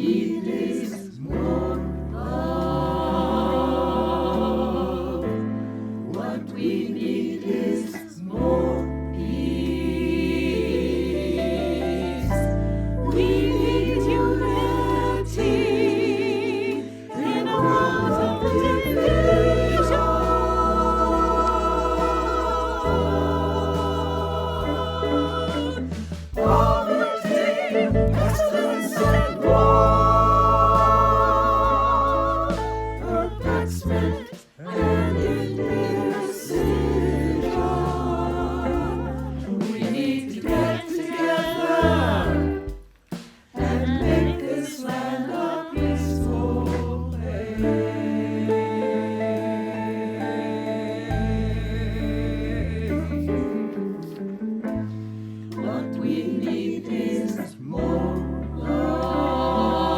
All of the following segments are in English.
need is more love. What we need is more peace. We need unity in a world of division. Poverty, pestilence, and war, perplexement and indecision. We need to get together and make this land a peaceful place. What we need is more love.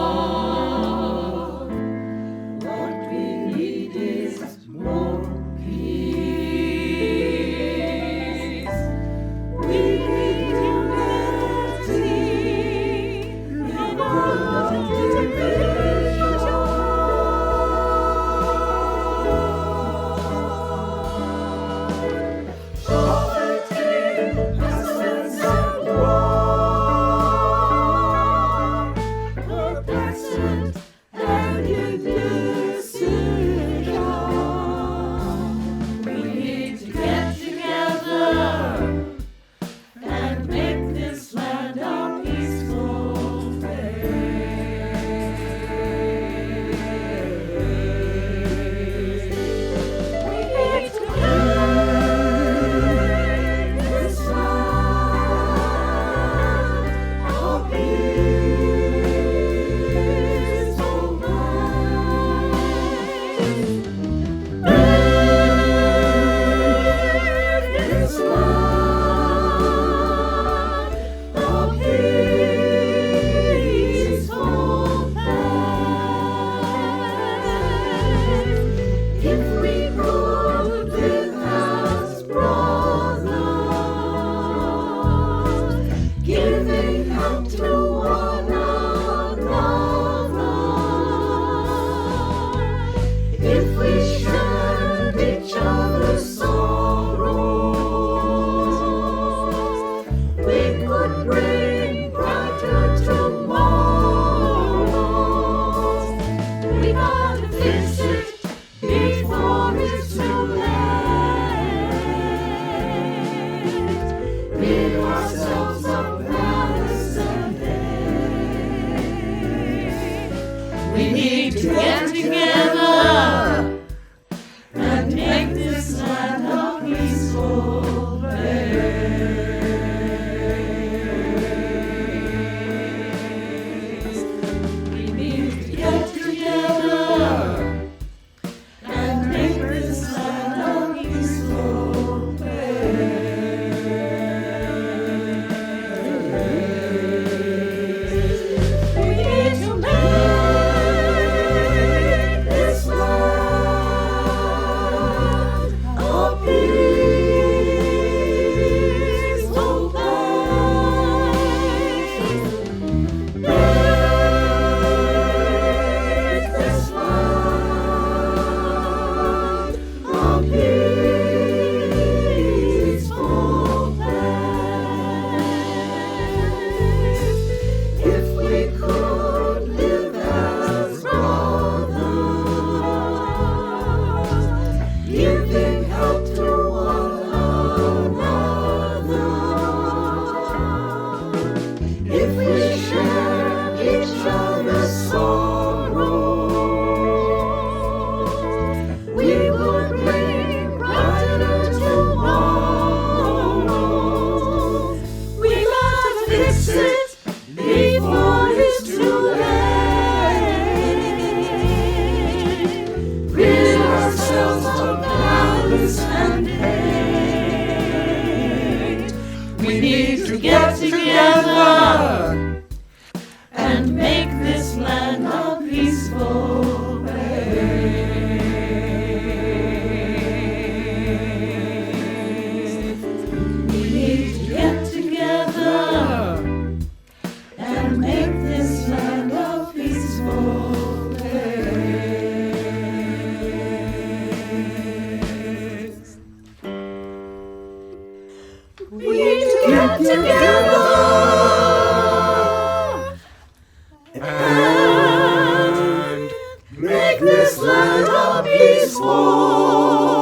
small.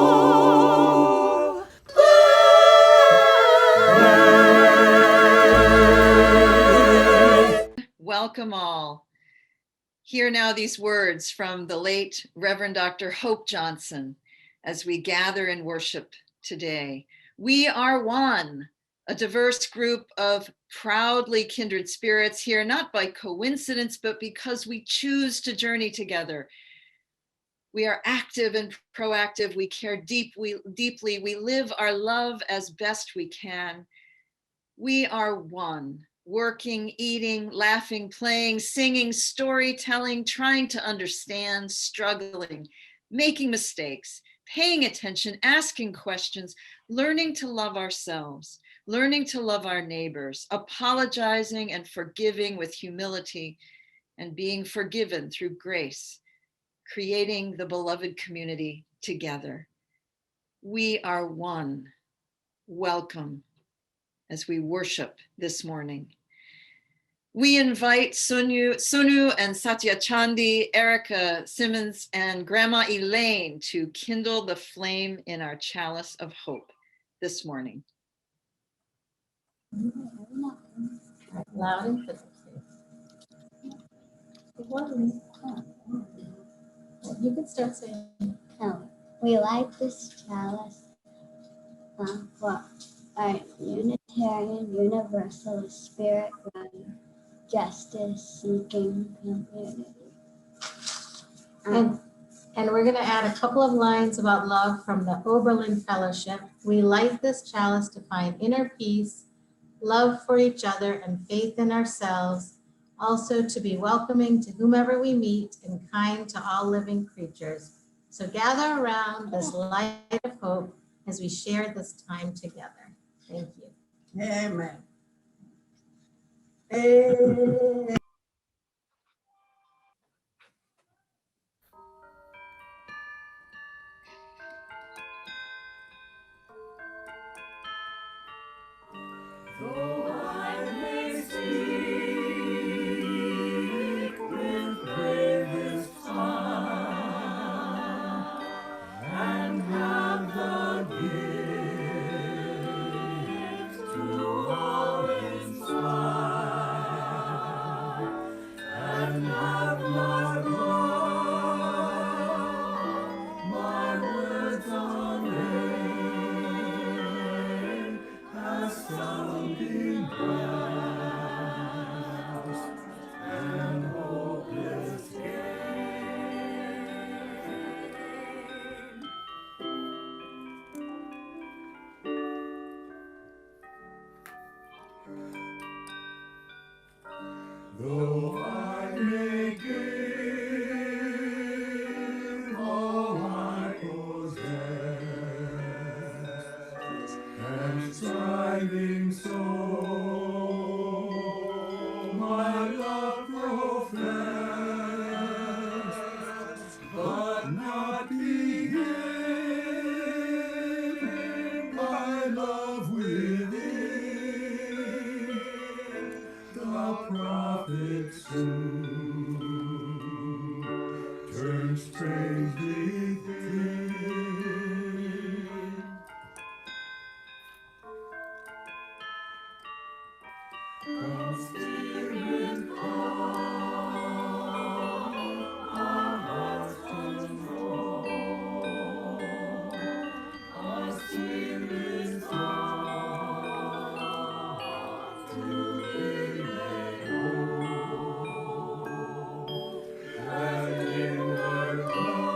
Welcome all. Hear now these words from the late Reverend Dr. Hope Johnson as we gather in worship today. We are one, a diverse group of proudly kindred spirits here, not by coincidence, but because we choose to journey together. We are active and proactive. We care deeply. We live our love as best we can. We are one, working, eating, laughing, playing, singing, storytelling, trying to understand, struggling, making mistakes, paying attention, asking questions, learning to love ourselves, learning to love our neighbors, apologizing and forgiving with humility, and being forgiven through grace, creating the beloved community together. We are one. Welcome as we worship this morning. We invite Sonu and Satya Chandi, Erica Simmons, and Grandma Elaine to kindle the flame in our chalice of hope this morning. Loud and clear. You can start saying. Oh, we light this chalice for our Unitarian Universalist spirit guide, justice-seeking community. And we're going to add a couple of lines about love from the Oberlin Fellowship. We light this chalice to find inner peace, love for each other, and faith in ourselves. Also to be welcoming to whomever we meet and kind to all living creatures. So gather around this light of hope as we share this time together. Thank you. Amen. Amen. Though I may speak with bravest heart and have the gift to all inspire and have my love, my words on rain as sounding brass and hopeless gain. Though I may give all I possess and striving so my love profess, but not be given by love within, the prophet soon turns strangely thin. Come, Spirit, come, our hearts control, our spirits thought to be made whole, that inward glow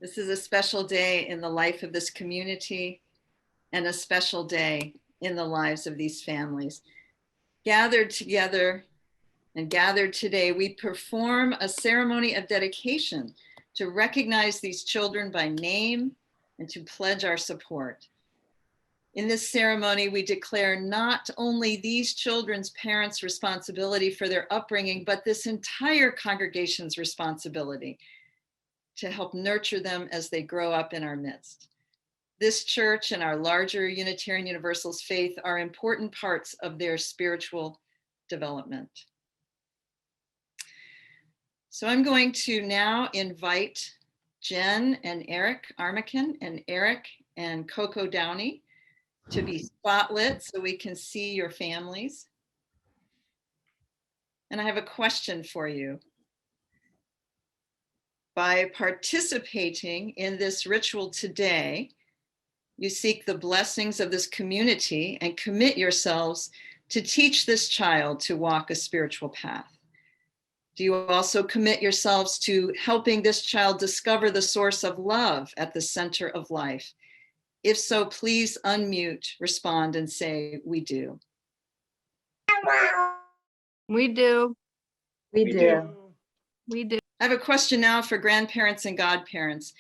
This is a special day in the life of this community and a special day in the lives of these families. Gathered together and gathered today, we perform a ceremony of dedication to recognize these children by name and to pledge our support. In this ceremony, we declare not only these children's parents' responsibility for their upbringing, but this entire congregation's responsibility to help nurture them as they grow up in our midst. This church and our larger Unitarian Universalist faith are important parts of their spiritual development. So I'm going to now invite Jen and Eric Armican and Eric and Coco Downey to be spotlit so we can see your families. And I have a question for you. By participating in this ritual today, you seek the blessings of this community and commit yourselves to teach this child to walk a spiritual path. Do you also commit yourselves to helping this child discover the source of love at the center of life? If so, please unmute, respond, and say, "We do." We do. We do. We do. I have a question now for grandparents and godparents.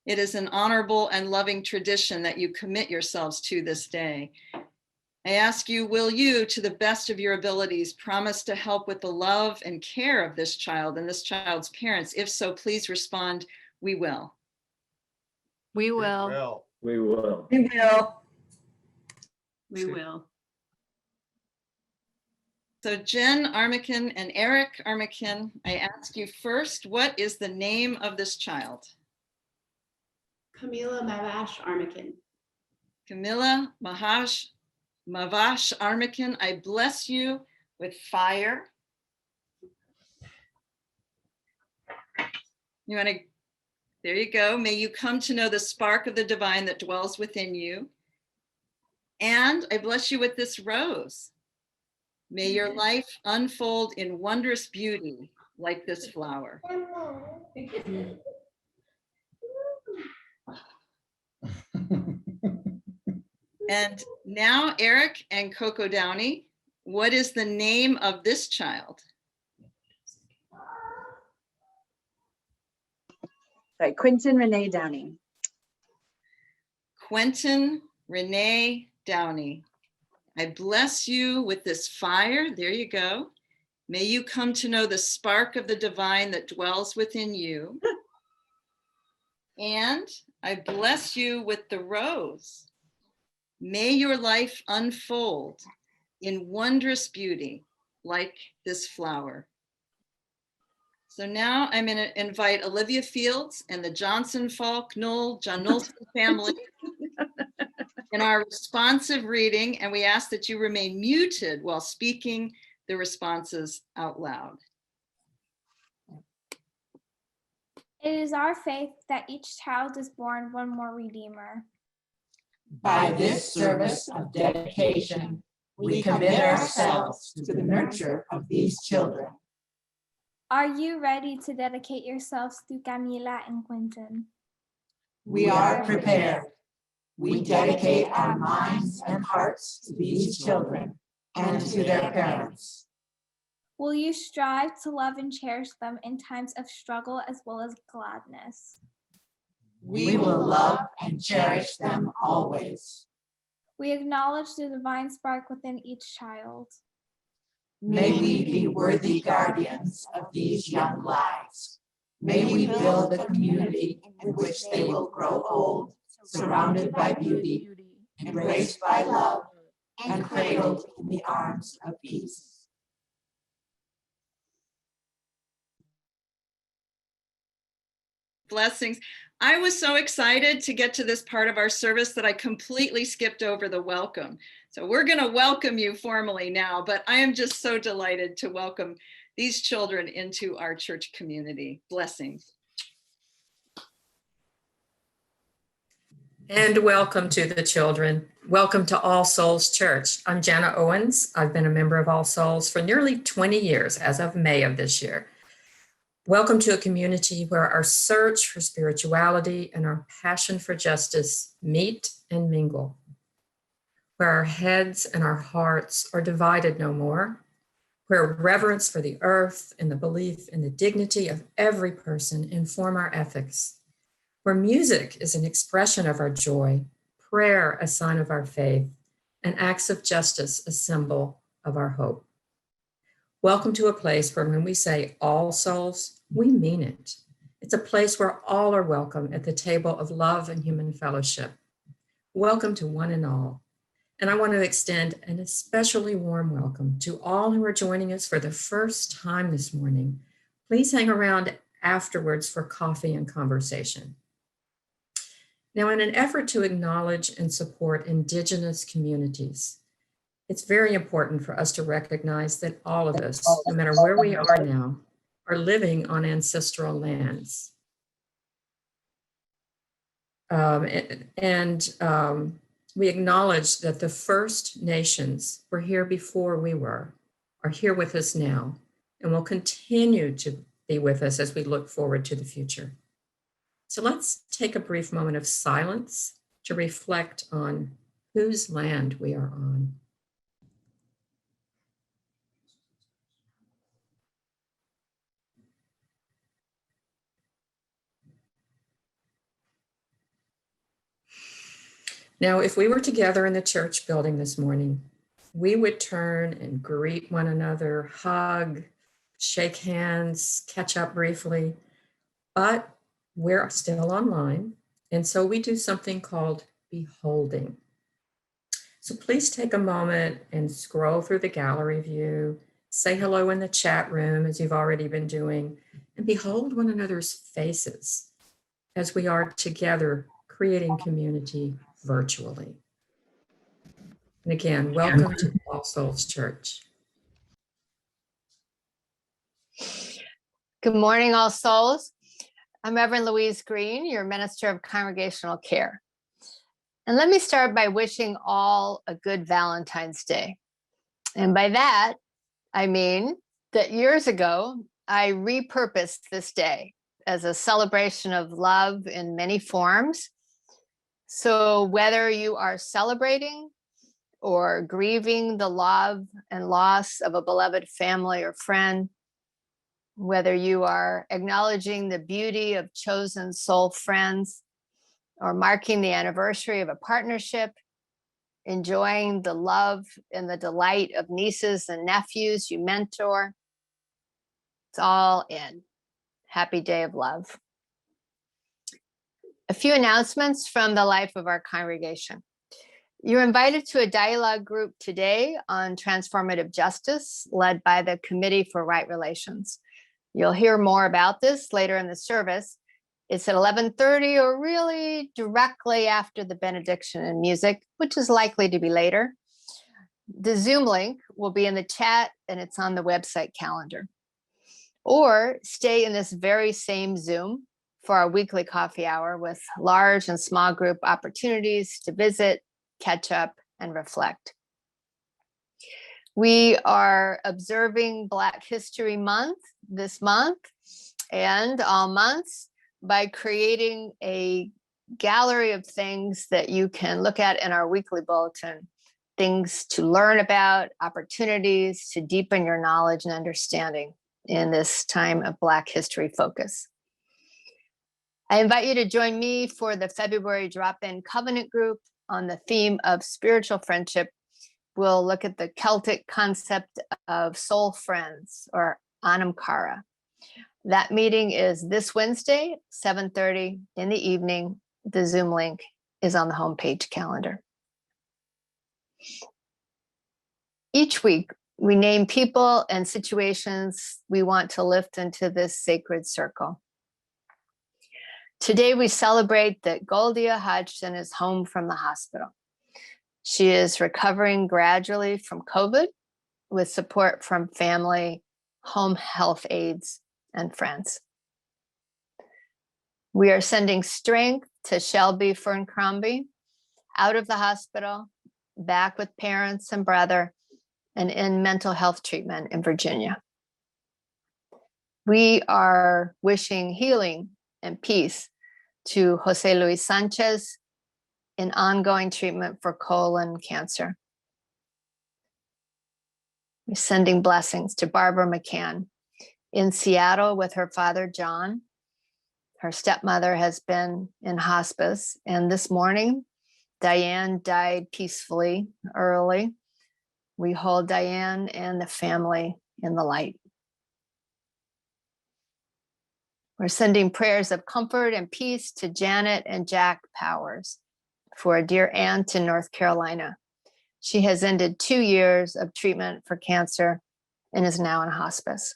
It is an honorable and loving tradition that you commit yourselves to this day. I ask you, will you, to the best of your abilities, promise to help with the love and care of this child and this child's parents? If so, please respond, "We will." We will. We will. We will. We will. So Jen Armican and Eric Armican, I ask you first, what is the name of this child? Camila Mavash Armican. Camilla Mavash Armican, I bless you with fire. You want to, there you go. May you come to know the spark of the divine that dwells within you. And I bless you with this rose. May your life unfold in wondrous beauty like this flower. And now, Eric and Coco Downey, what is the name of this child? Sorry, Quentin Renee Downey. Quentin Renee Downey. I bless you with this fire. There you go. May you come to know the spark of the divine that dwells within you. And I bless you with the rose. May your life unfold in wondrous beauty like this flower. So now I'm going to invite Olivia Fields and the Johnson, Falk, Knoll, John Knowlton family in our responsive reading, and we ask that you remain muted while speaking the responses out loud. It is our faith that each child is born one more Redeemer. By this service of dedication, we commit ourselves to the nurture of these children. Are you ready to dedicate yourselves to Camila and Quentin? We are prepared. We dedicate our minds and hearts to these children and to their parents. Will you strive to love and cherish them in times of struggle as well as gladness? We will love and cherish them always. We acknowledge the divine spark within each child. May we be worthy guardians of these young lives. May we build a community in which they will grow old, surrounded by beauty, embraced by love, and cradled in the arms of peace. Blessings. I was so excited to get to this part of our service that I completely skipped over the welcome. So we're going to welcome you formally now, but I am just so delighted to welcome these children into our church community. Blessings. And welcome to the children. Welcome to All Souls Church. I'm Jana Owens. I've been a member of All Souls for nearly 20 years as of May of this year. Welcome to a community where our search for spirituality and our passion for justice meet and mingle, where our heads and our hearts are divided no more, where reverence for the earth and the belief in the dignity of every person inform our ethics, where music is an expression of our joy, prayer a sign of our faith, and acts of justice a symbol of our hope. Welcome to a place where when we say all souls, we mean it. It's a place where all are welcome at the table of love and human fellowship. Welcome to one and all. And I want to extend an especially warm welcome to all who are joining us for the first time this morning. Please hang around afterwards for coffee and conversation. Now, in an effort to acknowledge and support Indigenous communities, it's very important for us to recognize that all of us, no matter where we are now, are living on ancestral lands. We acknowledge that the First Nations were here before we were, are here with us now, and will continue to be with us as we look forward to the future. So let's take a brief moment of silence to reflect on whose land we are on. Now, if we were together in the church building this morning, we would turn and greet one another, hug, shake hands, catch up briefly, but we're still online. And so we do something called beholding. So please take a moment and scroll through the gallery view, say hello in the chat room as you've already been doing, and behold one another's faces as we are together creating community virtually. And again, welcome to All Souls Church. Good morning, All Souls. I'm Reverend Louise Green, your Minister of Congregational Care. And let me start by wishing all a good Valentine's Day. And by that, I mean that years ago, I repurposed this day as a celebration of love in many forms. So whether you are celebrating or grieving the love and loss of a beloved family or friend, whether you are acknowledging the beauty of chosen soul friends or marking the anniversary of a partnership, enjoying the love and the delight of nieces and nephews you mentor, it's all in. Happy Day of Love. A few announcements from the life of our congregation. You're invited to a dialogue group today on transformative justice led by the Committee for Right Relations. You'll hear more about this later in the service. It's at 11:30 or really directly after the benediction and music, which is likely to be later. The Zoom link will be in the chat and it's on the website calendar. Or stay in this very same Zoom for our weekly coffee hour with large and small group opportunities to visit, catch up, and reflect. We are observing Black History Month this month and all months by creating a gallery of things that you can look at in our weekly bulletin, things to learn about, opportunities to deepen your knowledge and understanding in this time of Black history focus. I invite you to join me for the February drop-in covenant group on the theme of spiritual friendship. We'll look at the Celtic concept of soul friends, or Anam Cara. That meeting is this Wednesday, 7:30 in the evening. The Zoom link is on the homepage calendar. Each week, we name people and situations we want to lift into this sacred circle. Today, we celebrate that Goldia Hodgson is home from the hospital. She is recovering gradually from COVID with support from family, home health aides, and friends. We are sending strength to Shelby Ferncrombie out of the hospital, back with parents and brother, and in mental health treatment in Virginia. We are wishing healing and peace to Jose Luis Sanchez in ongoing treatment for colon cancer. We're sending blessings to Barbara McCann in Seattle with her father, John. Her stepmother has been in hospice, and this morning, Diane died peacefully early. We hold Diane and the family in the light. We're sending prayers of comfort and peace to Janet and Jack Powers for a dear aunt in North Carolina. She has ended 2 years of treatment for cancer and is now in hospice.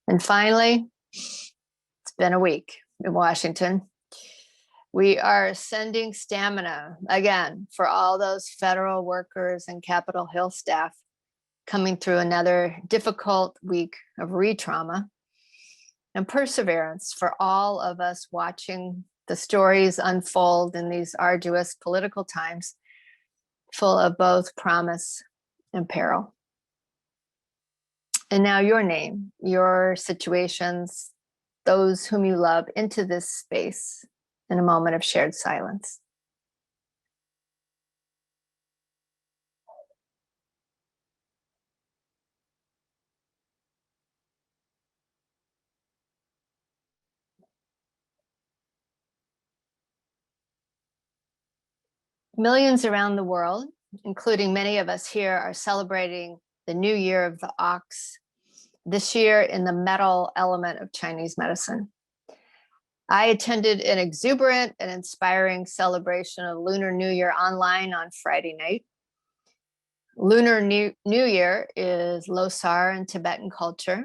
And finally, it's been a week in Washington. We are sending stamina again for all those federal workers and Capitol Hill staff coming through another difficult week of re-trauma, and perseverance for all of us watching the stories unfold in these arduous political times, full of both promise and peril. And now your name, your situations, those whom you love into this space in a moment of shared silence. Millions around the world, including many of us here, are celebrating the new year of the ox, this year in the metal element of Chinese medicine. I attended an exuberant and inspiring celebration of Lunar New Year online on Friday night. Lunar New Year is Losar in Tibetan culture,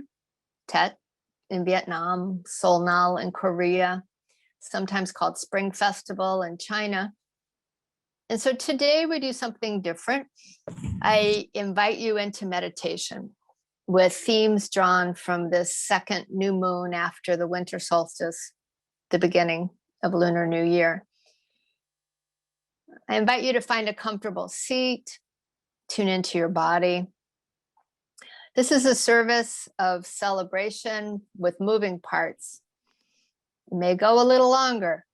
Tet in Vietnam, Solnal in Korea, sometimes called Spring Festival in China. And so today we do something different. I invite you into meditation with themes drawn from this second new moon after the winter solstice, the beginning of Lunar New Year. I invite you to find a comfortable seat, tune into your body. This is a service of celebration with moving parts. It may go a little longer,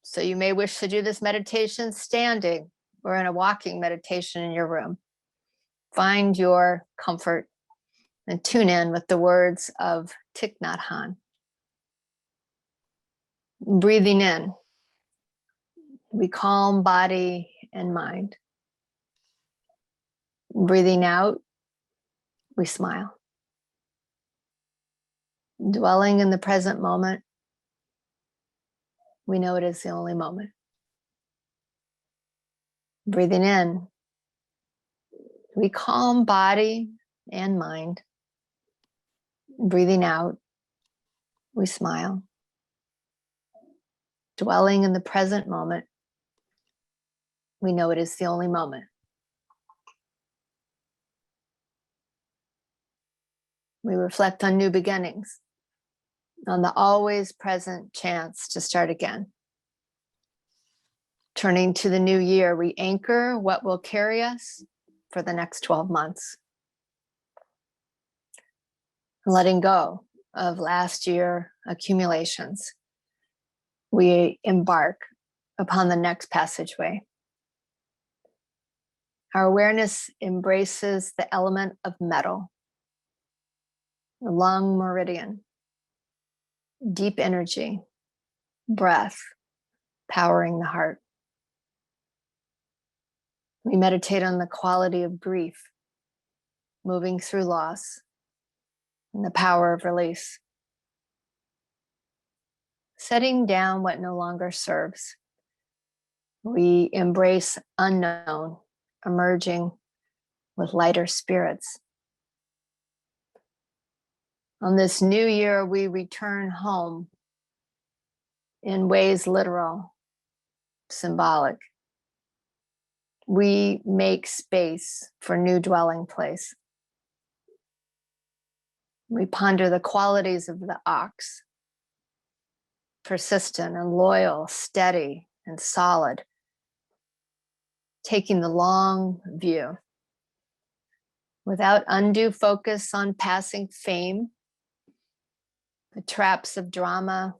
so you may wish to do this meditation standing or in a walking meditation in your room. Find your comfort and tune in with the words of Thich Nhat Hanh. Breathing in, we calm body and mind. Breathing out, we smile. Dwelling in the present moment, we know it is the only moment. Breathing in, we calm body and mind. Breathing out, we smile. Dwelling in the present moment, we know it is the only moment. We reflect on new beginnings, on the always present chance to start again. Turning to the new year, we anchor what will carry us for the next 12 months. Letting go of last year accumulations, we embark upon the next passageway. Our awareness embraces the element of metal, the lung meridian, deep energy, breath, powering the heart. We meditate on the quality of grief, moving through loss, and the power of release. Setting down what no longer serves. We embrace unknown, emerging with lighter spirits. On this new year, we return home in ways literal, symbolic. We make space for new dwelling place. We ponder the qualities of the ox, persistent and loyal, steady and solid, taking the long view without undue focus on passing fame the traps of drama,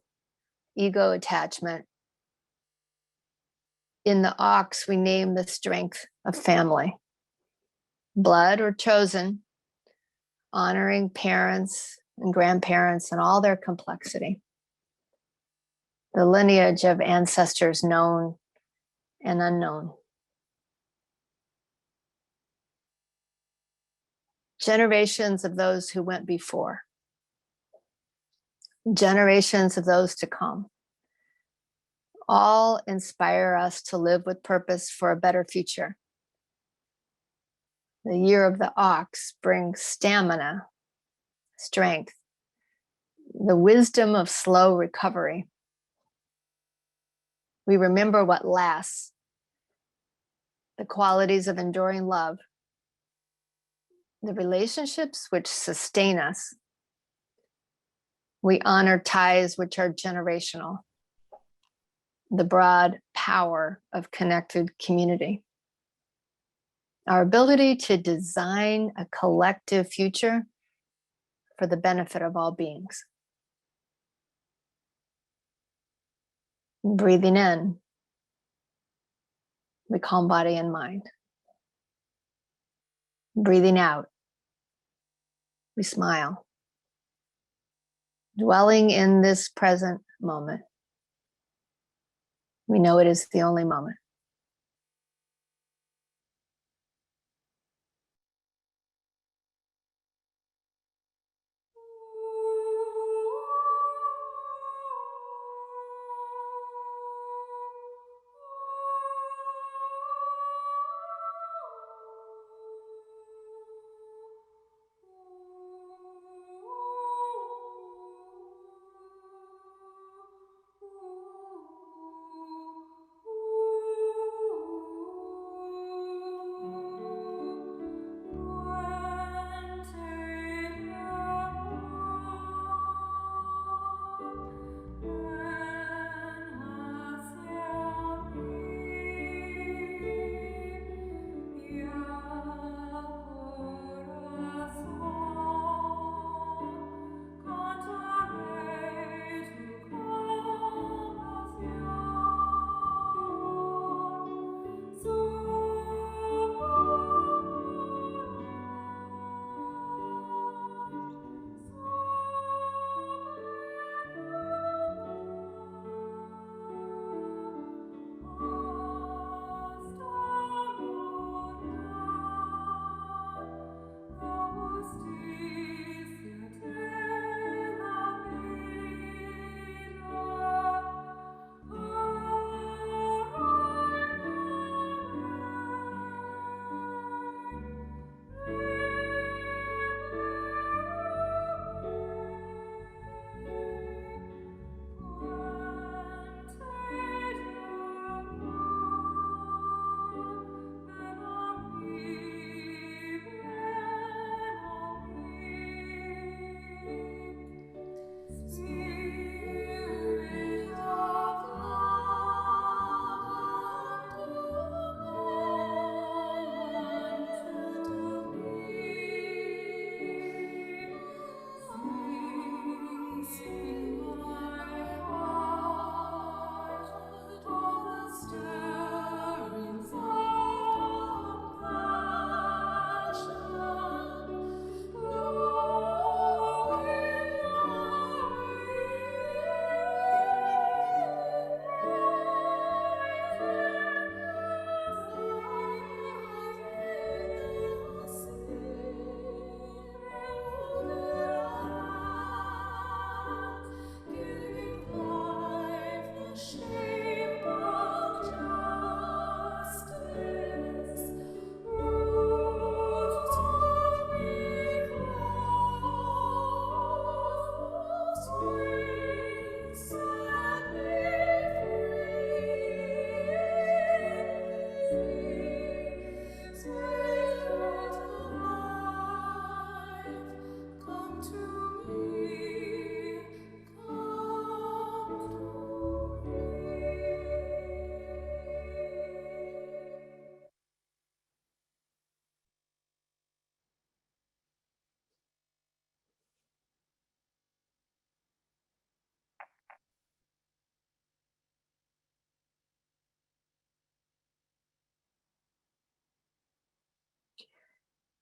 ego attachment. In the ox, we name the strength of family, blood or chosen, honoring parents and grandparents and all their complexity. The lineage of ancestors known and unknown. Generations of those who went before. Generations of those to come. All inspire us to live with purpose for a better future. The year of the ox brings stamina, strength, the wisdom of slow recovery. We remember what lasts, the qualities of enduring love, the relationships which sustain us. We honor ties which are generational, the broad power of connected community. Our ability to design a collective future for the benefit of all beings. Breathing in, we calm body and mind. Breathing out, we smile. Dwelling in this present moment, we know it is the only moment.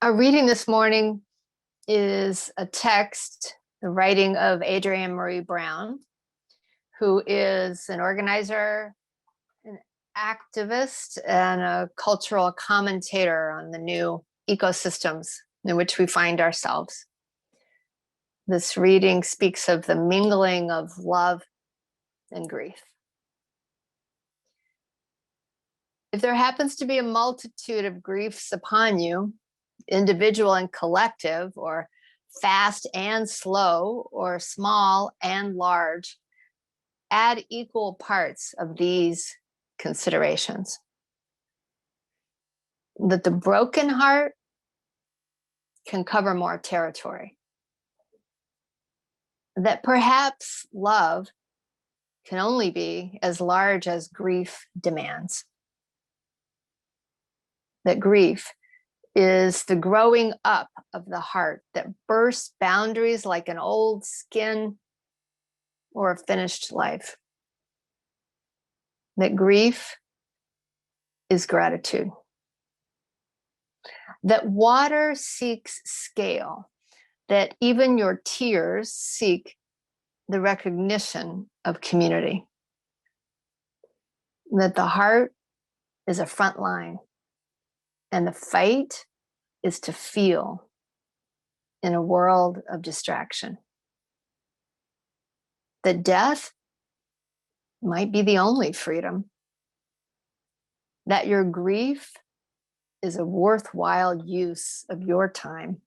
Our reading this morning is a text, the writing of Adrienne Marie Brown, who is an organizer, an activist, and a cultural commentator on the new ecosystems in which we find ourselves. This reading speaks of the mingling of love and grief. If there happens to be a multitude of griefs upon you, individual and collective, or fast and slow, or small and large, add equal parts of these considerations. That the broken heart can cover more territory. That perhaps love can only be as large as grief demands. That grief is the growing up of the heart that bursts boundaries like an old skin or a finished life. That grief is gratitude. That water seeks scale, that even your tears seek the recognition of community. That the heart is a front line, and the fight is to feel in a world of distraction. That death might be the only freedom. That your grief is a worthwhile use of your time.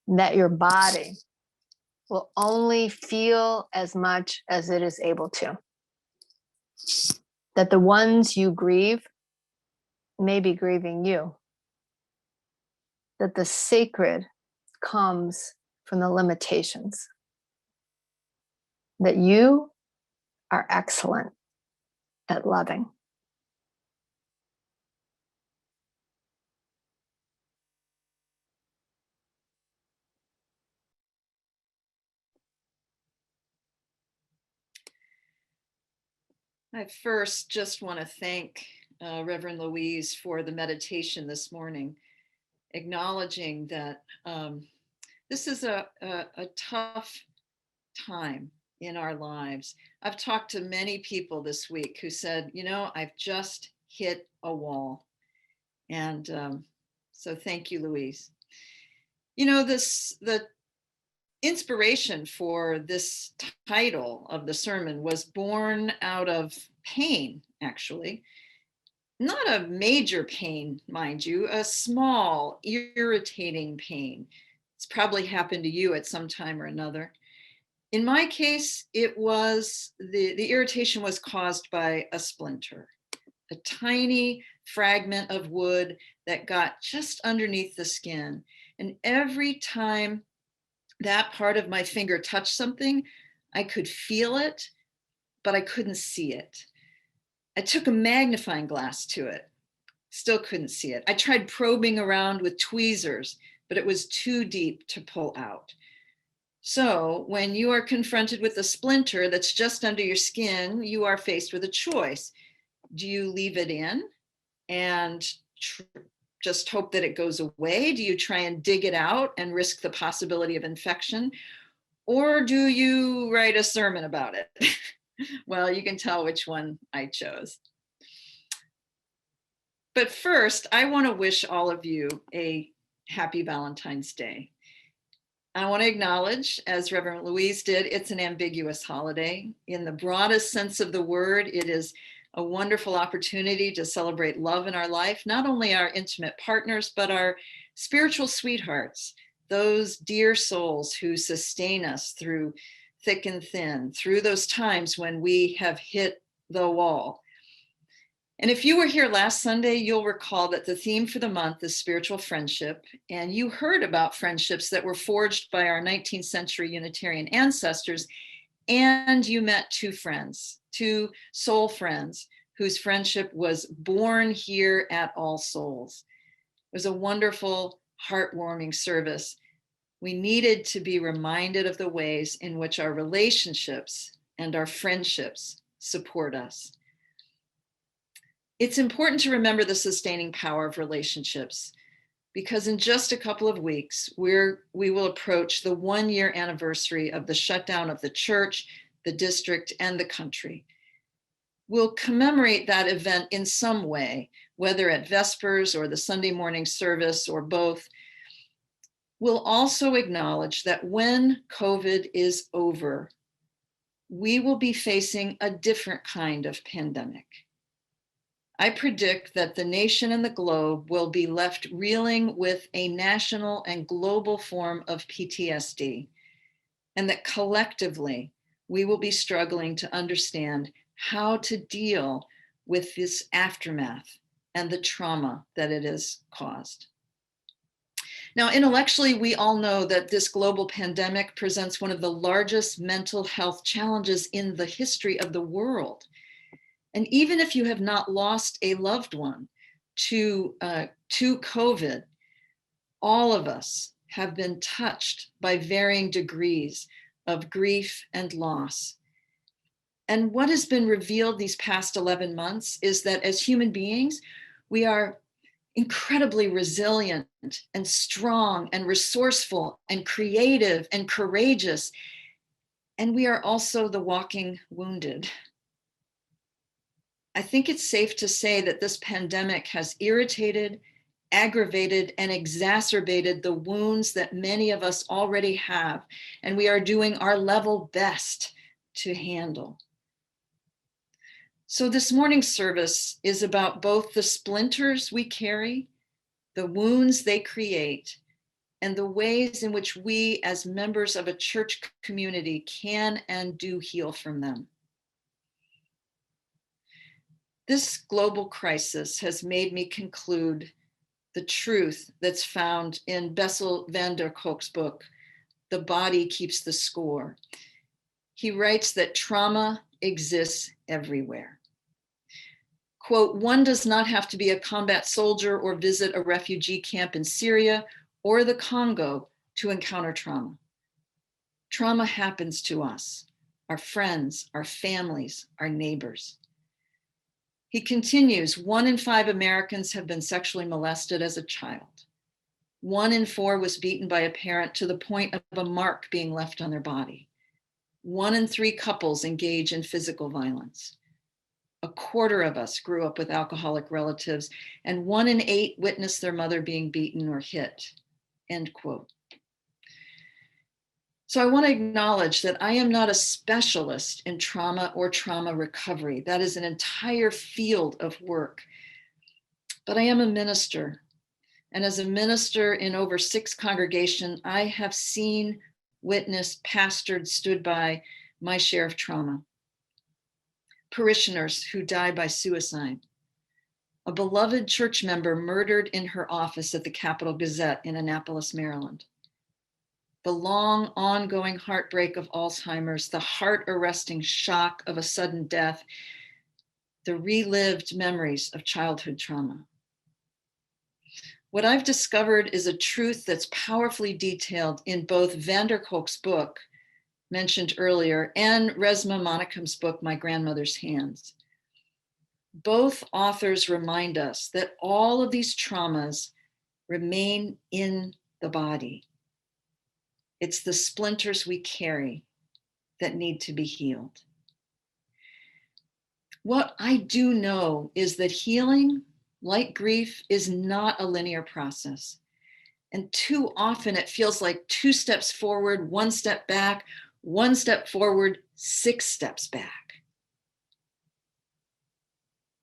That your body will only feel as much as it is able to. That the ones you grieve may be grieving you. That the sacred comes from the limitations. That you are excellent at loving. I first just want to thank Reverend Louise for the meditation this morning, acknowledging that this is a tough time in our lives. I've talked to many people this week who said, you know, I've just hit a wall. And so thank you, Louise. You know, the inspiration for this title of the sermon was born out of pain, actually. Not a major pain, mind you, a small, irritating pain. It's probably happened to you at some time or another. In my case, it was the irritation was caused by a splinter, a tiny fragment of wood that got just underneath the skin. And every time that part of my finger touched something, I could feel it, but I couldn't see it. I took a magnifying glass to it, still couldn't see it. I tried probing around with tweezers, but it was too deep to pull out. So when you are confronted with a splinter that's just under your skin, you are faced with a choice. Do you leave it in and just hope that it goes away? Do you try and dig it out and risk the possibility of infection? Or do you write a sermon about it? Well, you can tell which one I chose. But first, I want to wish all of you a happy Valentine's Day. I want to acknowledge, as Reverend Louise did, it's an ambiguous holiday. In the broadest sense of the word, it is a wonderful opportunity to celebrate love in our life, not only our intimate partners, but our spiritual sweethearts, those dear souls who sustain us through thick and thin, through those times when we have hit the wall. And if you were here last Sunday, you'll recall that the theme for the month is spiritual friendship. And you heard about friendships that were forged by our 19th century Unitarian ancestors. And you met two friends, two soul friends, whose friendship was born here at All Souls. It was a wonderful, heartwarming service. We needed to be reminded of the ways in which our relationships and our friendships support us. It's important to remember the sustaining power of relationships, because in just a couple of weeks, we will approach the 1-year anniversary of the shutdown of the church, the district, and the country. We'll commemorate that event in some way, whether at Vespers or the Sunday morning service or both. We'll also acknowledge that when COVID is over, we will be facing a different kind of pandemic. I predict that the nation and the globe will be left reeling with a national and global form of PTSD, and that collectively we will be struggling to understand how to deal with this aftermath and the trauma that it has caused. Now, intellectually, we all know that this global pandemic presents one of the largest mental health challenges in the history of the world. And even if you have not lost a loved one to COVID, all of us have been touched by varying degrees of grief and loss. And what has been revealed these past 11 months is that as human beings, we are incredibly resilient and strong and resourceful and creative and courageous. And we are also the walking wounded. I think it's safe to say that this pandemic has irritated, aggravated, and exacerbated the wounds that many of us already have, and we are doing our level best to handle. So this morning's service is about both the splinters we carry, the wounds they create, and the ways in which we as members of a church community can and do heal from them. This global crisis has made me conclude the truth that's found in Bessel van der Kolk's book, The Body Keeps the Score. He writes that trauma exists everywhere. Quote, one does not have to be a combat soldier or visit a refugee camp in Syria or the Congo to encounter trauma. Trauma happens to us, our friends, our families, our neighbors. He continues, 1 in 5 Americans have been sexually molested as a child. 1 in 4 was beaten by a parent to the point of a mark being left on their body. 1 in 3 couples engage in physical violence. 1/4 of us grew up with alcoholic relatives, and 1 in 8 witnessed their mother being beaten or hit, end quote. So I want to acknowledge that I am not a specialist in trauma or trauma recovery. That is an entire field of work. But I am a minister. And as a minister in over 6 congregations, I have seen, witnessed, pastored, stood by my share of trauma. Parishioners who die by suicide. A beloved church member murdered in her office at the Capital Gazette in Annapolis, Maryland. The long, ongoing heartbreak of Alzheimer's, the heart-arresting shock of a sudden death, the relived memories of childhood trauma. What I've discovered is a truth that's powerfully detailed in both van der Kolk's book, mentioned earlier, and Resmaa Menakem's book, My Grandmother's Hands. Both authors remind us that all of these traumas remain in the body. It's the splinters we carry that need to be healed. What I do know is that healing, like grief, is not a linear process. And too often it feels like 2 steps forward, 1 step back, 1 step forward, 6 steps back.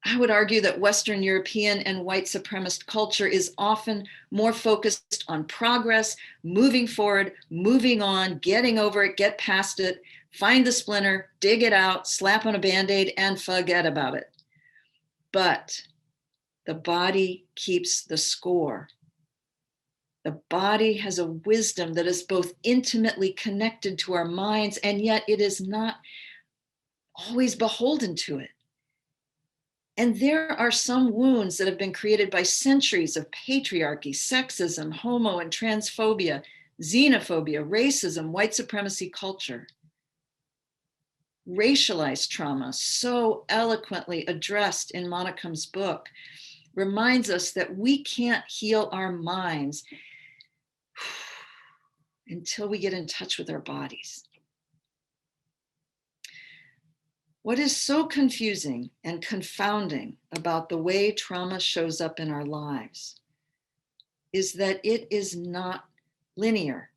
I would argue that Western European and white supremacist culture is often more focused on progress, moving forward, moving on, getting over it, get past it, find the splinter, dig it out, slap on a Band-Aid, and forget about it. But the body keeps the score. The body has a wisdom that is both intimately connected to our minds, and yet it is not always beholden to it. And there are some wounds that have been created by centuries of patriarchy, sexism, homo and transphobia, xenophobia, racism, white supremacy culture. Racialized trauma, so eloquently addressed in Menakem's book, reminds us that we can't heal our minds until we get in touch with our bodies. What is so confusing and confounding about the way trauma shows up in our lives is that it is not linear.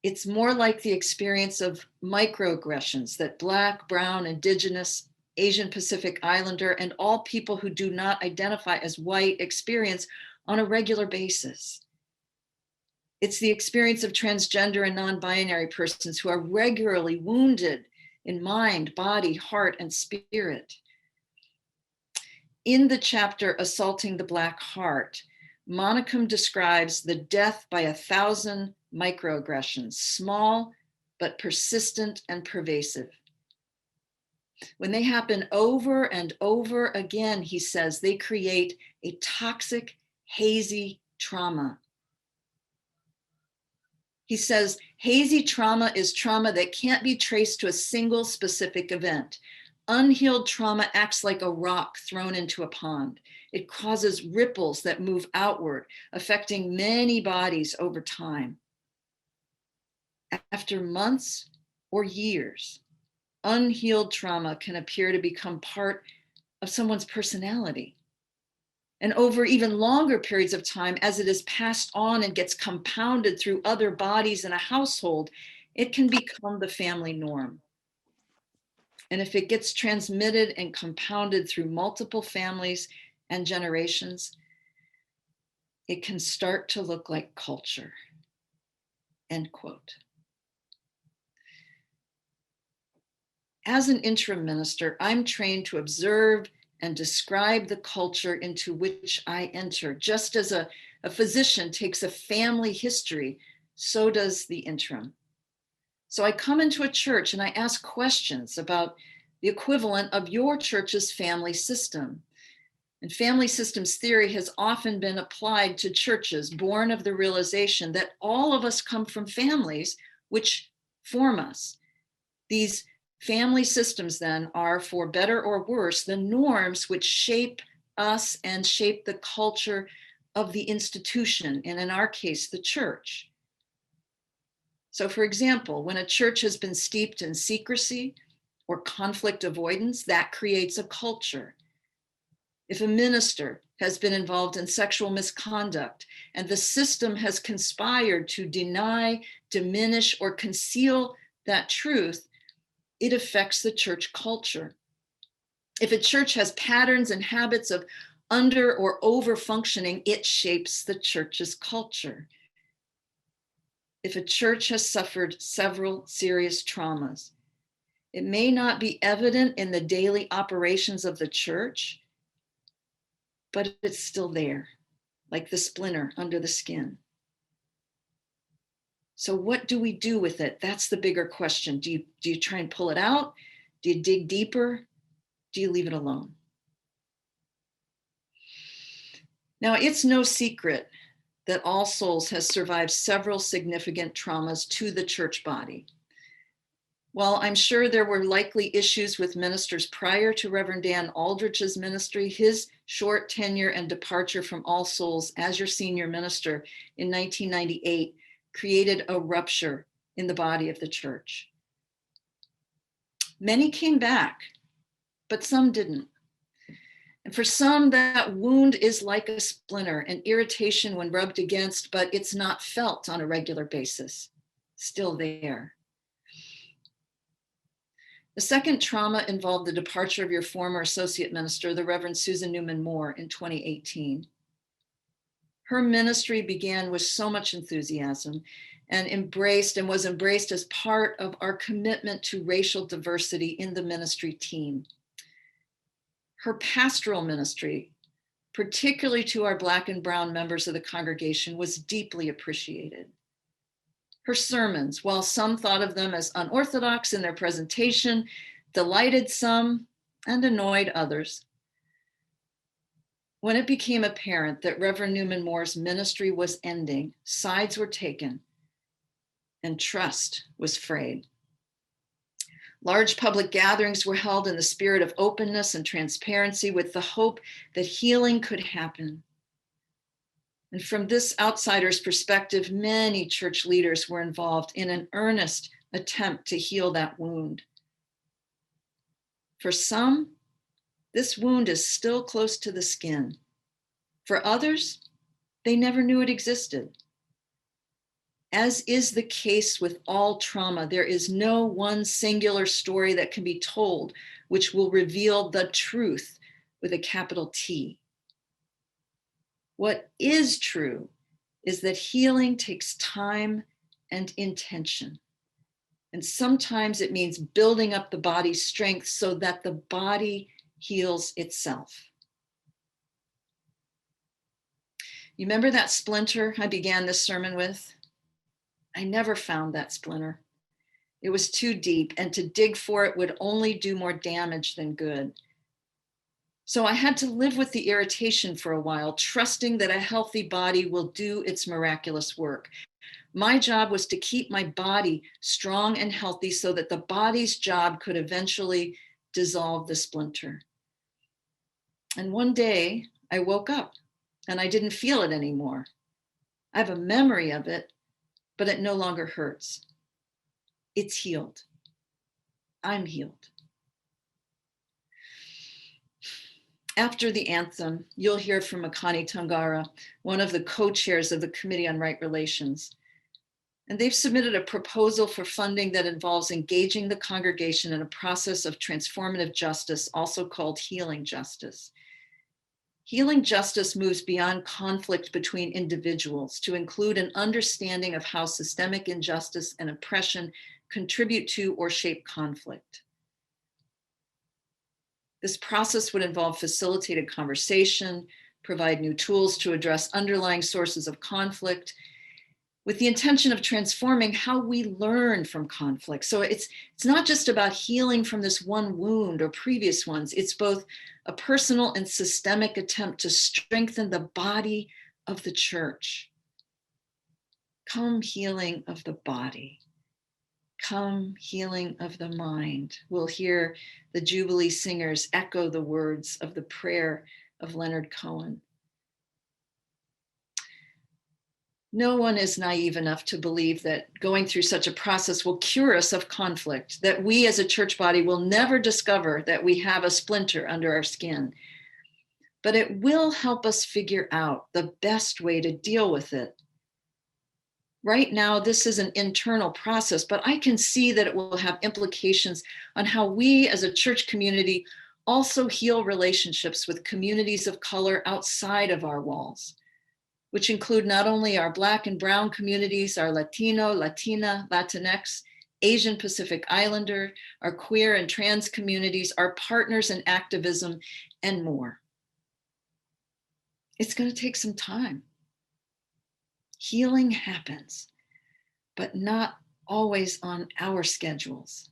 It's more like the experience of microaggressions that Black, Brown, Indigenous, Asian Pacific Islander, and all people who do not identify as white experience on a regular basis. It's the experience of transgender and non-binary persons who are regularly wounded in mind, body, heart, and spirit. In the chapter Assaulting the Black Heart, Monicum describes the death by 1,000 microaggressions, small but persistent and pervasive. When they happen over and over again, he says, they create a toxic, hazy trauma. He says, hazy trauma is trauma that can't be traced to a single specific event. Unhealed trauma acts like a rock thrown into a pond. It causes ripples that move outward, affecting many bodies over time. After months or years, unhealed trauma can appear to become part of someone's personality. And over even longer periods of time, as it is passed on and gets compounded through other bodies in a household, it can become the family norm. And if it gets transmitted and compounded through multiple families and generations, it can start to look like culture. End quote. As an interim minister, I'm trained to observe and describe the culture into which I enter. Just as a physician takes a family history, so does the interim. So I come into a church and I ask questions about the equivalent of your church's family system. And family systems theory has often been applied to churches born of the realization that all of us come from families which form us. These family systems then are, for better or worse, the norms which shape us and shape the culture of the institution, and in our case, the church. So for example, when a church has been steeped in secrecy or conflict avoidance, that creates a culture. If a minister has been involved in sexual misconduct and the system has conspired to deny, diminish, or conceal that truth, it affects the church culture. If a church has patterns and habits of under or over functioning, it shapes the church's culture. If a church has suffered several serious traumas, it may not be evident in the daily operations of the church, but it's still there, like the splinter under the skin. So what do we do with it? That's the bigger question. Do you try and pull it out? Do you dig deeper? Do you leave it alone? Now, it's no secret that All Souls has survived several significant traumas to the church body. While I'm sure there were likely issues with ministers prior to Reverend Dan Aldrich's ministry, his short tenure and departure from All Souls as your senior minister in 1998 created a rupture in the body of the church. Many came back, but some didn't. And for some, that wound is like a splinter, an irritation when rubbed against, but it's not felt on a regular basis, still there. The second trauma involved the departure of your former associate minister, the Reverend Susan Newman Moore, in 2018. Her ministry began with so much enthusiasm and was embraced as part of our commitment to racial diversity in the ministry team. Her pastoral ministry, particularly to our Black and Brown members of the congregation, was deeply appreciated. Her sermons, while some thought of them as unorthodox in their presentation, delighted some and annoyed others. When it became apparent that Reverend Newman Moore's ministry was ending, sides were taken and trust was frayed. Large public gatherings were held in the spirit of openness and transparency with the hope that healing could happen. And from this outsider's perspective, many church leaders were involved in an earnest attempt to heal that wound. For some, this wound is still close to the skin. For others, they never knew it existed. As is the case with all trauma, there is no one singular story that can be told which will reveal the truth with a capital T. What is true is that healing takes time and intention. And sometimes it means building up the body's strength so that the body heals itself. You remember that splinter I began this sermon with? I never found that splinter. It was too deep, and to dig for it would only do more damage than good. So I had to live with the irritation for a while, trusting that a healthy body will do its miraculous work. My job was to keep my body strong and healthy so that the body's job could eventually dissolve the splinter. And one day I woke up and I didn't feel it anymore. I have a memory of it, but it no longer hurts. It's healed. I'm healed. After the anthem, you'll hear from Makani Tangara, one of the co-chairs of the Committee on Right Relations. And they've submitted a proposal for funding that involves engaging the congregation in a process of transformative justice, also called healing justice. Healing justice moves beyond conflict between individuals to include an understanding of how systemic injustice and oppression contribute to or shape conflict. This process would involve facilitated conversation, provide new tools to address underlying sources of conflict, with the intention of transforming how we learn from conflict. So it's not just about healing from this one wound or previous ones. It's both a personal and systemic attempt to strengthen the body of the church. Come healing of the body. Come healing of the mind. We'll hear the Jubilee singers echo the words of the prayer of Leonard Cohen. No one is naive enough to believe that going through such a process will cure us of conflict, that we as a church body will never discover that we have a splinter under our skin. But it will help us figure out the best way to deal with it. Right now, this is an internal process, but I can see that it will have implications on how we as a church community also heal relationships with communities of color outside of our walls, which include not only our Black and Brown communities, our Latino, Latina, Latinx, Asian Pacific Islander, our queer and trans communities, our partners in activism, and more. It's going to take some time. Healing happens, but not always on our schedules.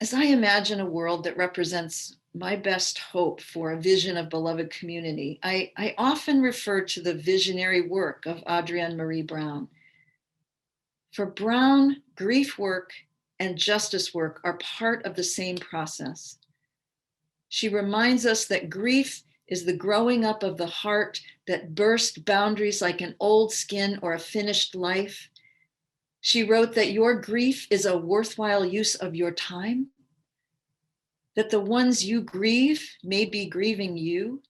As I imagine a world that represents my best hope for a vision of beloved community, I often refer to the visionary work of Adrienne Marie Brown. For Brown, grief work and justice work are part of the same process. She reminds us that grief is the growing up of the heart that burst boundaries like an old skin or a finished life. She wrote that your grief is a worthwhile use of your time, that the ones you grieve may be grieving you,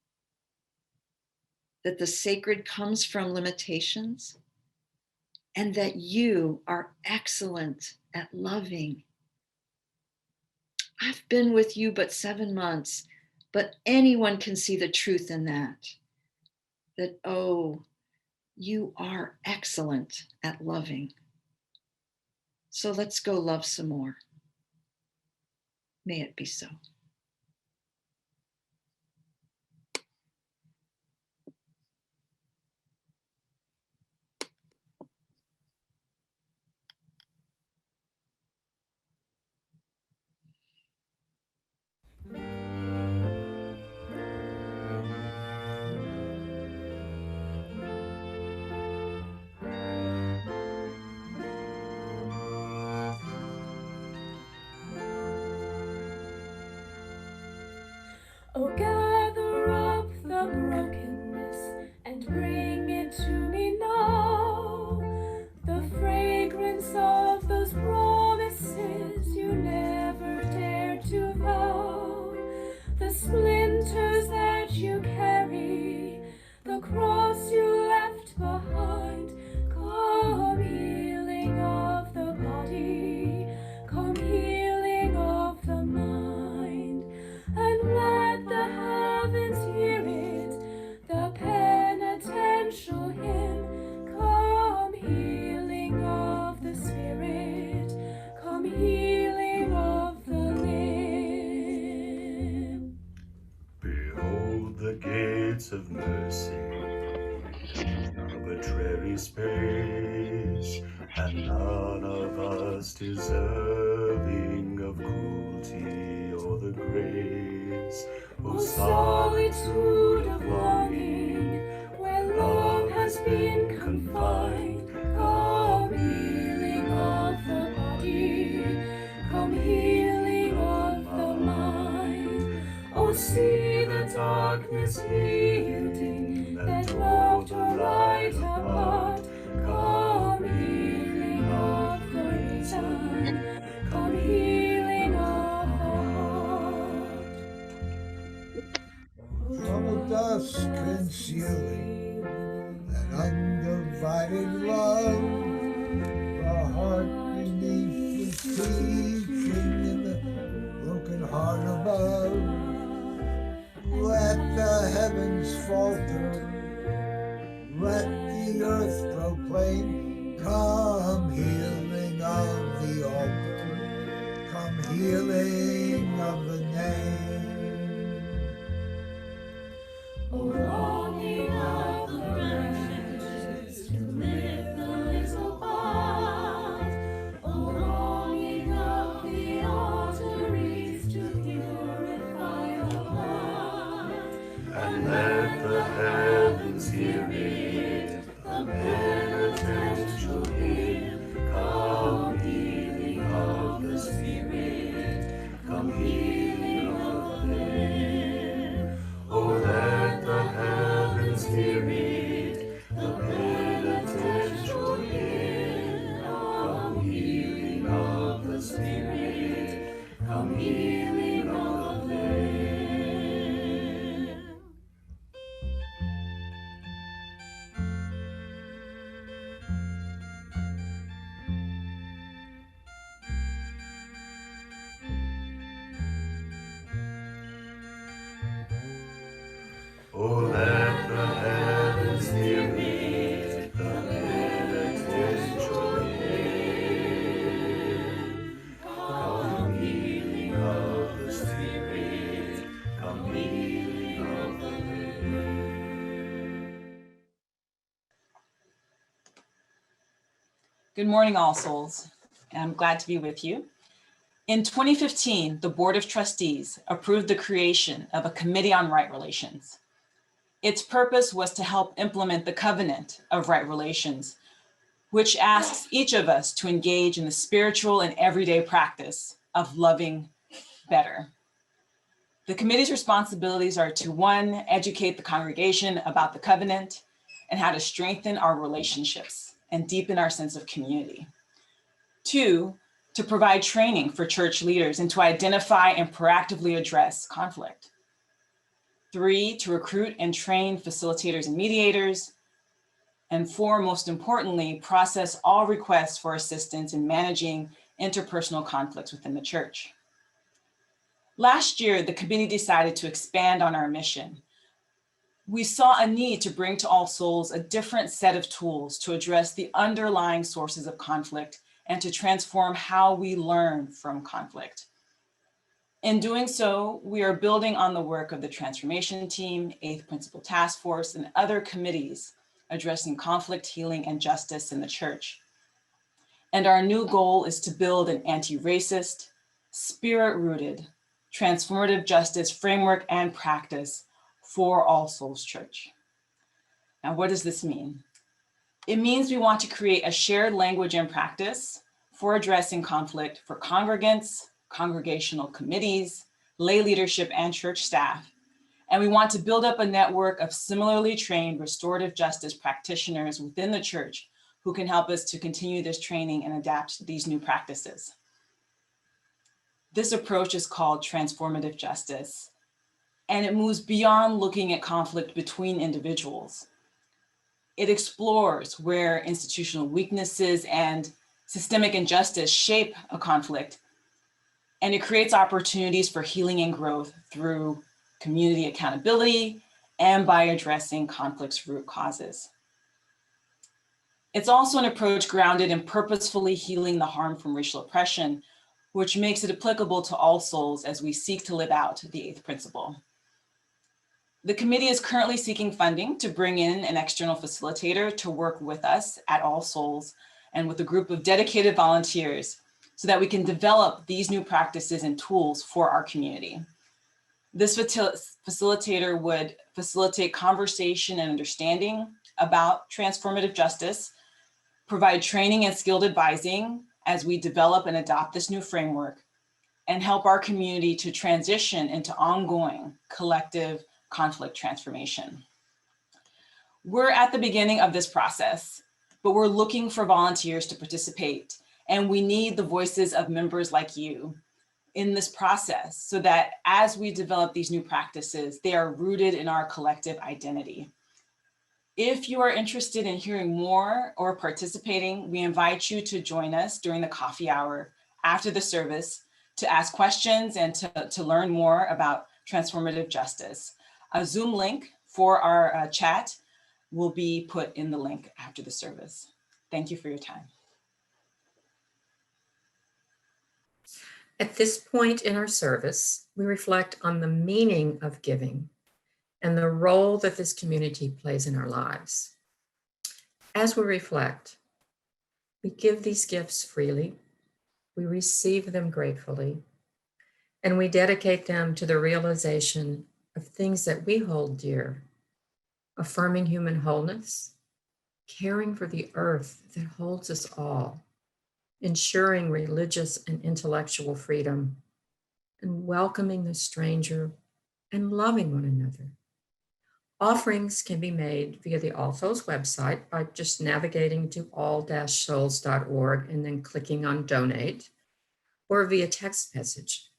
that the sacred comes from limitations, and that you are excellent at loving. I've been with you but 7 months, but anyone can see the truth in that, oh, you are excellent at loving. So let's go love some more. May it be so. Oh, gather up the brokenness and bring it to me now. The fragrance of those promises you never dared to vow. The splinters that you carry, the cross you left behind. Come healing of the body, come healing of the mind, and let the heavens hear it, the penitential hymn. Come healing of the spirit, come healing of the limb. Behold the gates of mercy, arbitrary space, and none of us deserving of cruelty or the grace. O solitude of longing, where love has been confined, come healing of the body, come healing of the mind. O see the darkness yielding, that loved or light apart. Come healing of the reason, come healing of the heart. From the dusk concealing an undivided love, the heart beneath is teaching in the broken heart above. Let the heavens falter, let the earth proclaim, come healing of the altar, come healing of the name. O longing of the branches to lift the little bud, O longing of the arteries to purify the blood, And let the heavens hear it, the penitential hymn. Come healing of the spirit, come healing of the limb. Oh, let the heavens hear it, the penitential hymn. Come healing of the spirit, come healing of the limb. Oh, let the heavens hear it, the penitential hymn. Come healing of the spirit, come healing of the limb. Good morning, All Souls. I'm glad to be with you. In 2015, the Board of Trustees approved the creation of a Committee on Right Relations. Its purpose was to help implement the Covenant of Right Relations, which asks each of us to engage in the spiritual and everyday practice of loving better. The committee's responsibilities are to, 1, educate the congregation about the covenant and how to strengthen our relationships and deepen our sense of community. 2, to provide training for church leaders and to identify and proactively address conflict. 3, to recruit and train facilitators and mediators. And 4, most importantly, process all requests for assistance in managing interpersonal conflicts within the church. Last year, the committee decided to expand on our mission. We saw a need to bring to All Souls a different set of tools to address the underlying sources of conflict and to transform how we learn from conflict. In doing so, we are building on the work of the Transformation Team, 8th Principle Task Force, and other committees addressing conflict, healing, and justice in the church. And our new goal is to build an anti-racist, spirit-rooted, transformative justice framework and practice for All Souls Church. Now, what does this mean? It means we want to create a shared language and practice for addressing conflict for congregants, congregational committees, lay leadership, and church staff And we want to build up a network of similarly trained restorative justice practitioners within the church who can help us to continue this training and adapt these new practices. This approach is called transformative justice, and it moves beyond looking at conflict between individuals. It explores where institutional weaknesses and systemic injustice shape a conflict, and it creates opportunities for healing and growth through community accountability and by addressing conflict's root causes. It's also an approach grounded in purposefully healing the harm from racial oppression, which makes it applicable to all souls as we seek to live out the 8th principle. The committee is currently seeking funding to bring in an external facilitator to work with us at All Souls and with a group of dedicated volunteers so that we can develop these new practices and tools for our community. This facilitator would facilitate conversation and understanding about transformative justice, provide training and skilled advising as we develop and adopt this new framework, and help our community to transition into ongoing collective conflict transformation. We're at the beginning of this process, but we're looking for volunteers to participate, and we need the voices of members like you in this process so that as we develop these new practices, they are rooted in our collective identity. If you are interested in hearing more or participating, we invite you to join us during the coffee hour after the service to ask questions and to learn more about transformative justice. A Zoom link for our chat will be put in the link after the service. Thank you for your time. At this point in our service, we reflect on the meaning of giving and the role that this community plays in our lives. As we reflect, we give these gifts freely, we receive them gratefully, and we dedicate them to the realization of things that we hold dear, affirming human wholeness, caring for the earth that holds us all, ensuring religious and intellectual freedom, and welcoming the stranger and loving one another. Offerings can be made via the All Souls website by just navigating to all-souls.org and then clicking on donate, or via text message.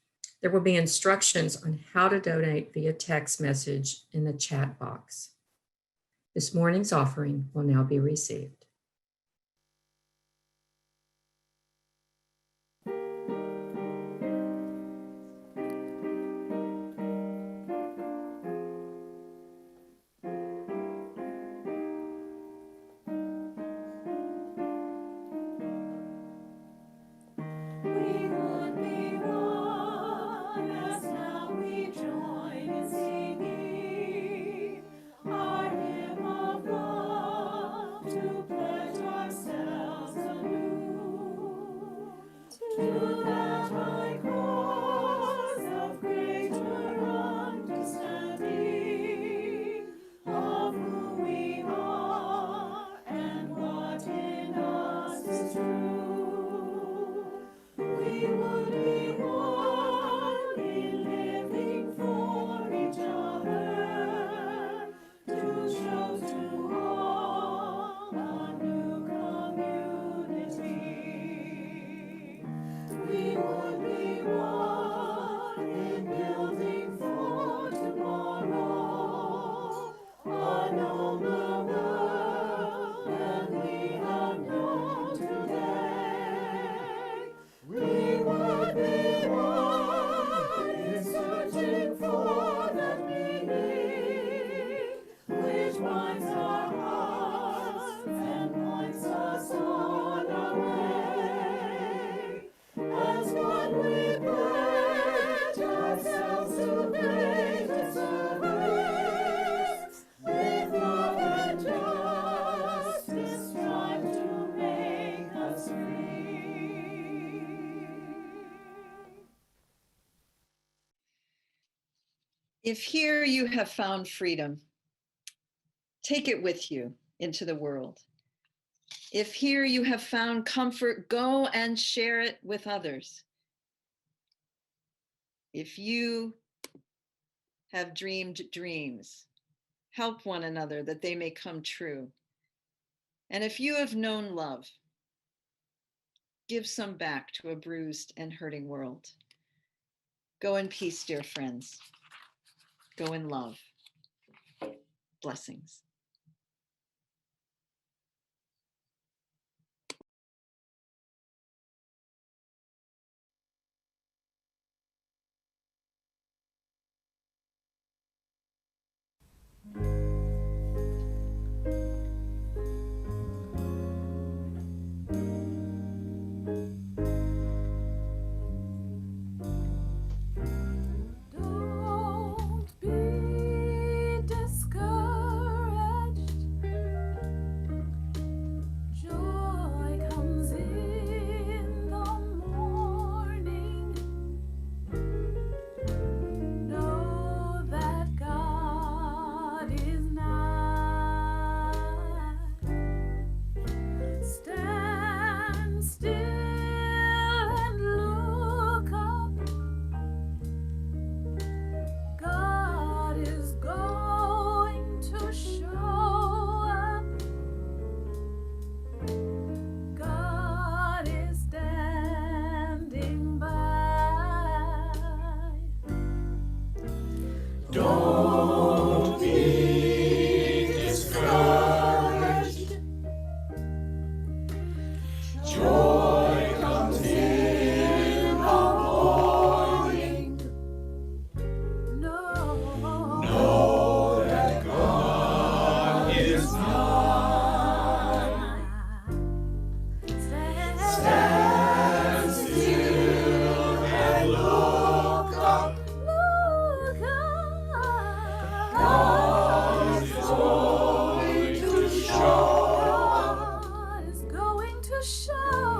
There will be instructions on how to donate via text message in the chat box. This morning's offering will now be received. If here you have found freedom, take it with you into the world. If here you have found comfort, go and share it with others. If you have dreamed dreams. Help one another that they may come true. And if you have known love, give some back to a bruised and hurting world. Go in peace, dear friends. Go in love. Blessings. Don't be discouraged. Joy comes in the morning. Know that God is nigh. Stand still and look up. God is going to show up. God is standing by. Don't be discouraged. Joy comes in the morning. Know that God is nigh. Stand still and look up. God is going to show up. God is going to show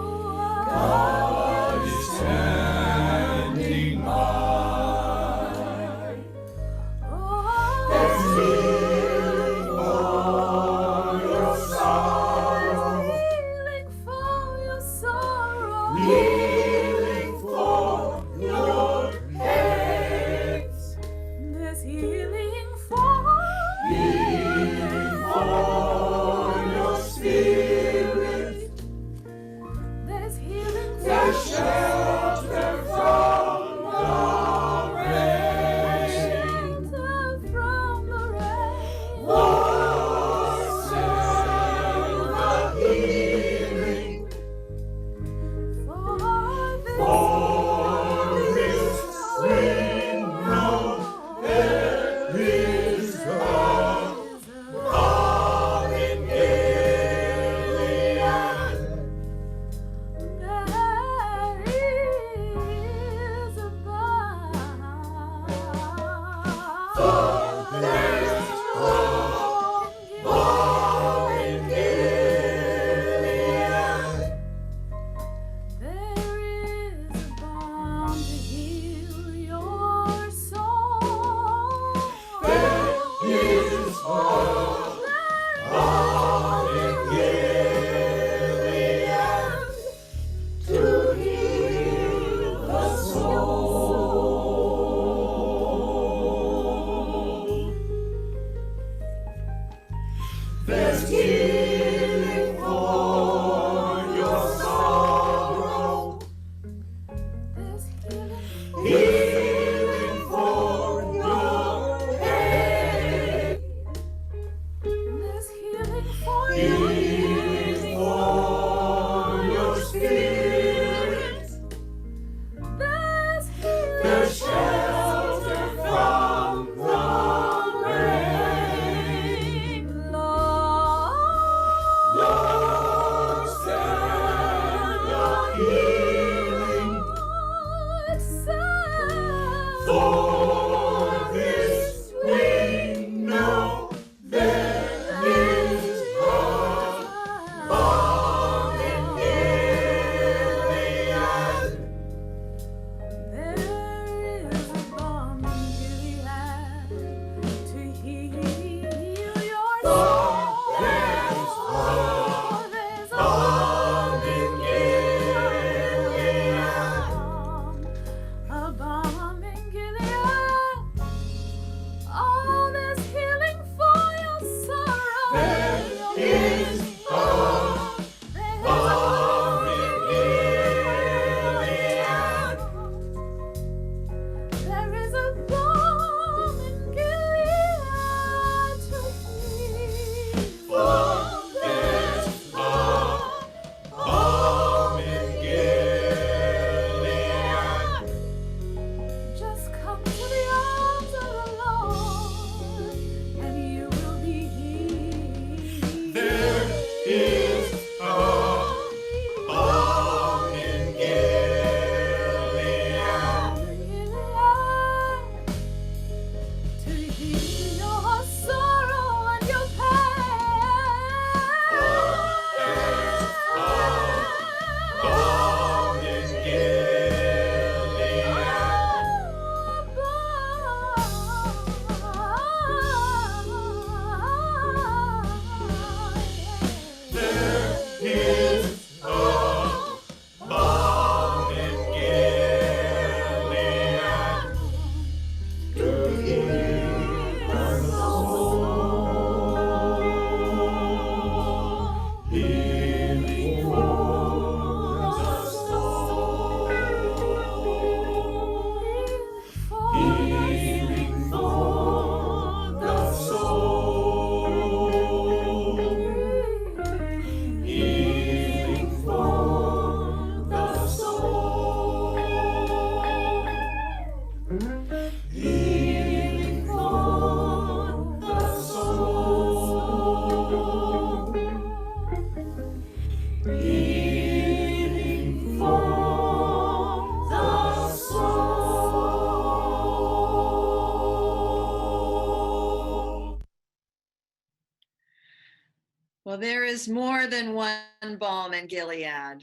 there is more than one balm in Gilead.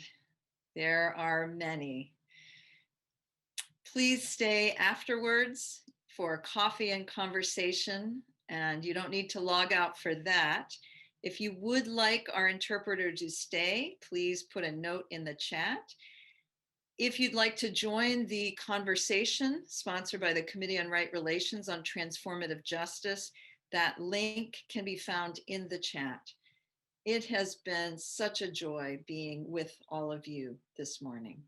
There are many. Please stay afterwards for coffee and conversation, and you don't need to log out for that. If you would like our interpreter to stay, please put a note in the chat. If you'd like to join the conversation sponsored by the Committee on Right Relations on Transformative Justice, that link can be found in the chat. It has been such a joy being with all of you this morning.